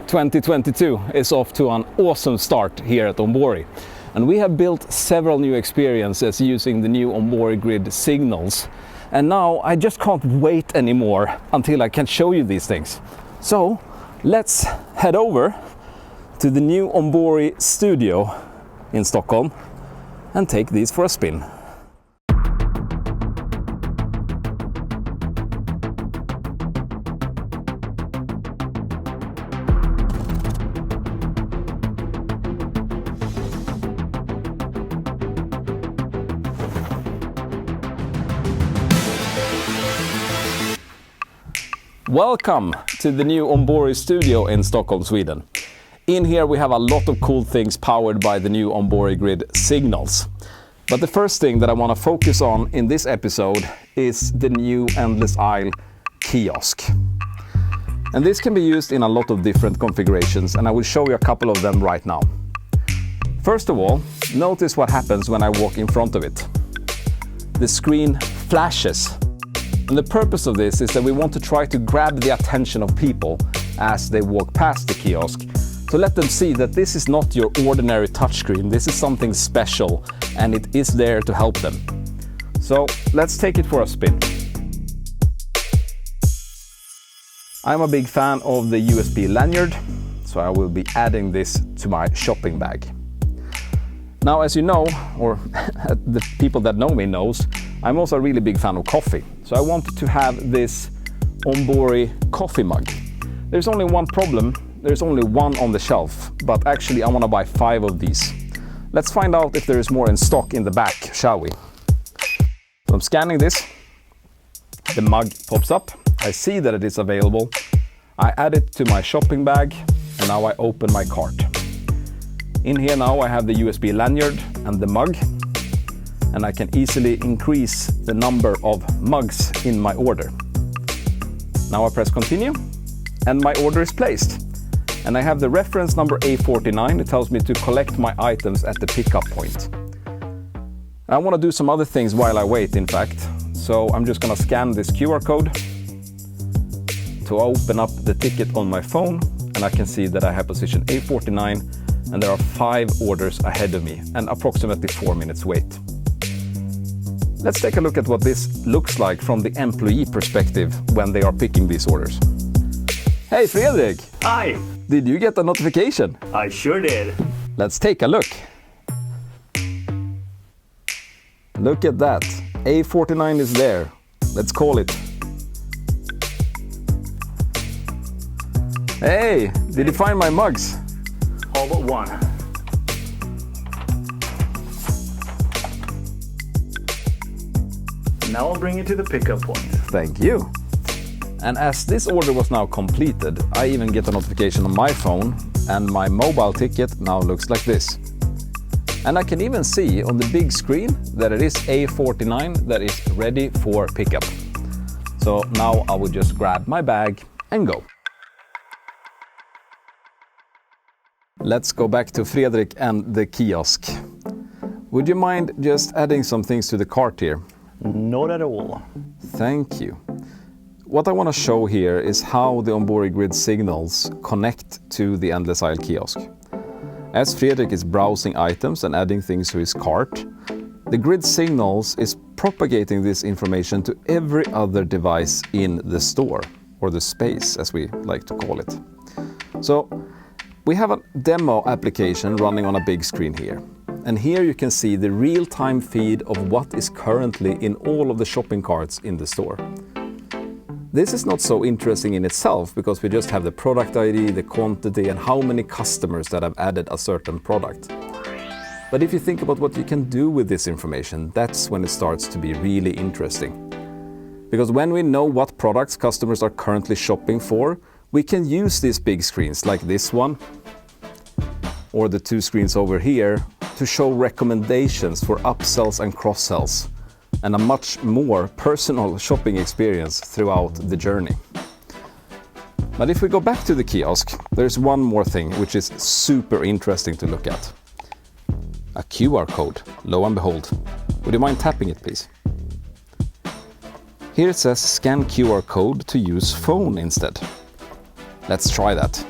2022 is off to an awesome start here at Ombori. And we have built several new experiences using the new Ombori Grid Signals. And now I just can't wait anymore until I can show you these things. So let's head over to the new Ombori studio in Stockholm and take these for a spin. Welcome to the new Ombori studio in Stockholm, Sweden. In here we have a lot of cool things powered by the new Ombori Grid Signals. But the first thing that I want to focus on in this episode is the new endless aisle kiosk. And this can be used in a lot of different configurations, and I will show you a couple of them right now. First of all, notice what happens when I walk in front of it. The screen flashes. And the purpose of this is that we want to try to grab the attention of people as they walk past the kiosk, to let them see that this is not your ordinary touchscreen, this is something special and it is there to help them. So let's take it for a spin. I'm a big fan of the USB lanyard, so I will be adding this to my shopping bag. Now, as you know, or the people that know me knows, I'm also a really big fan of coffee. So I wanted to have this Ombori coffee mug. There's only one problem, there's only one on the shelf, but actually I want to buy 5 of these. Let's find out if there is more in stock in the back, shall we? So I'm scanning this, the mug pops up, I see that it is available, I add it to my shopping bag, and now I open my cart. In here now I have the USB lanyard and the mug, and I can easily increase the number of mugs in my order. Now I press continue, and my order is placed. And I have the reference number A49, it tells me to collect my items at the pickup point. I want to do some other things while I wait, in fact. So I'm just going to scan this QR code to open up the ticket on my phone, and I can see that I have position A49, and there are 5 orders ahead of me, and approximately 4 minutes wait. Let's take a look at what this looks like from the employee perspective when they are picking these orders. Hey Fredrik! Hi! Did you get a notification? I sure did. Let's take a look. Look at that. A49 is there. Let's call it. Hey! Did you find my mugs? All but one. Now I'll bring it to the pickup point. Thank you. And as this order was now completed, I even get a notification on my phone, and my mobile ticket now looks like this. And I can even see on the big screen that it is A49 that is ready for pickup. So now I will just grab my bag and go. Let's go back to Fredrik and the kiosk. Would you mind just adding some things to the cart here? Not at all. Thank you. What I want to show here is how the Ombori Grid Signals connect to the endless aisle kiosk. As Fredrik is browsing items and adding things to his cart, the Grid Signals is propagating this information to every other device in the store, or the space as we like to call it. So we have a demo application running on a big screen here. And here you can see the real-time feed of what is currently in all of the shopping carts in the store. This is not so interesting in itself because we just have the product ID, the quantity, and how many customers that have added a certain product. But if you think about what you can do with this information, that's when it starts to be really interesting. Because when we know what products customers are currently shopping for, we can use these big screens like this one, or the 2 screens over here, to show recommendations for upsells and cross-sells, and a much more personal shopping experience throughout the journey. But if we go back to the kiosk, there's one more thing which is super interesting to look at. A QR code, lo and behold. Would you mind tapping it, please? Here it says scan QR code to use phone instead. Let's try that.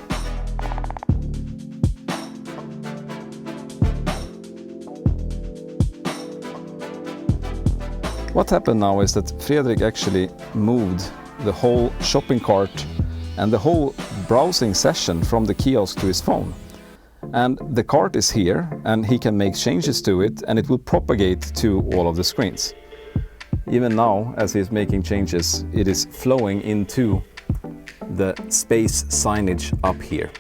What happened now is that Fredrik actually moved the whole shopping cart and the whole browsing session from the kiosk to his phone. And the cart is here and he can make changes to it and it will propagate to all of the screens. Even now, as he's making changes, it is flowing into the space signage up here.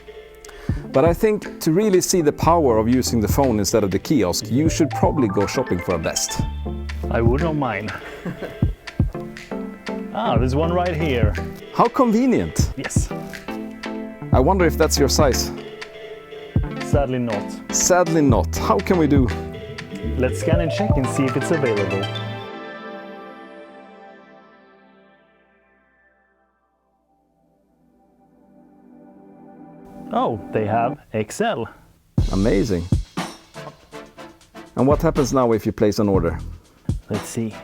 But I think to really see the power of using the phone instead of the kiosk, you should probably go shopping for a vest. I wouldn't mind. There's one right here. How convenient! Yes. I wonder if that's your size. Sadly not. Sadly not. How can we do? Let's scan and check and see if it's available. Oh, they have XL. Amazing. And what happens now if you place an order? Let's see.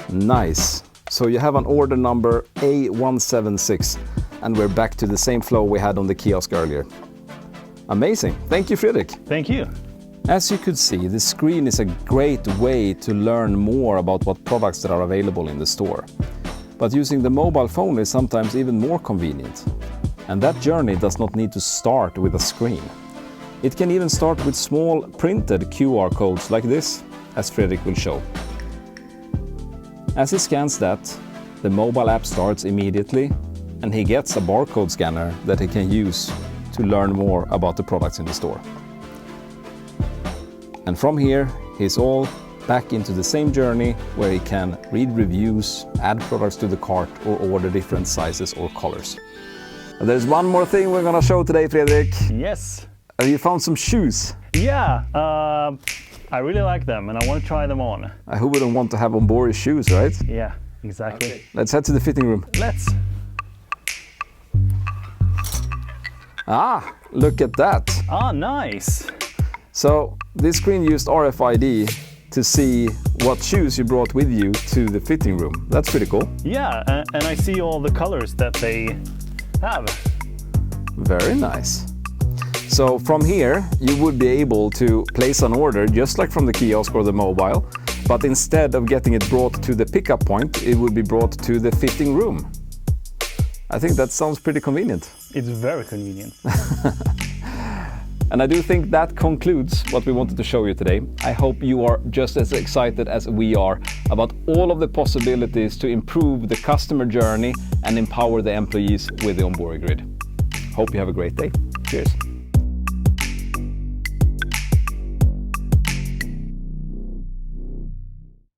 Nice. So you have an order number A176 and we're back to the same flow we had on the kiosk earlier. Amazing. Thank you, Fredrik. Thank you. As you could see, the screen is a great way to learn more about what products that are available in the store. But using the mobile phone is sometimes even more convenient. And that journey does not need to start with a screen. It can even start with small printed QR codes like this, as Fredrik will show. As he scans that, the mobile app starts immediately and he gets a barcode scanner that he can use to learn more about the products in the store. And from here, he's all back into the same journey where he can read reviews, add products to the cart or order different sizes or colors. And there's one more thing we're gonna show today, Fredrik. Yes. Have you found some shoes? Yeah, I really like them and I want to try them on. Who wouldn't want to have Ombori shoes, right? Yeah, exactly. Okay. Let's head to the fitting room. Let's. Look at that. Nice. So this screen used RFID to see what shoes you brought with you to the fitting room. That's pretty cool. Yeah, and I see all the colors that they have. Very nice. So from here, you would be able to place an order just like from the kiosk or the mobile, but instead of getting it brought to the pickup point, it would be brought to the fitting room. I think that sounds pretty convenient. It's very convenient. And I do think that concludes what we wanted to show you today. I hope you are just as excited as we are about all of the possibilities to improve the customer journey and empower the employees with the Ombori Grid. Hope you have a great day. Cheers.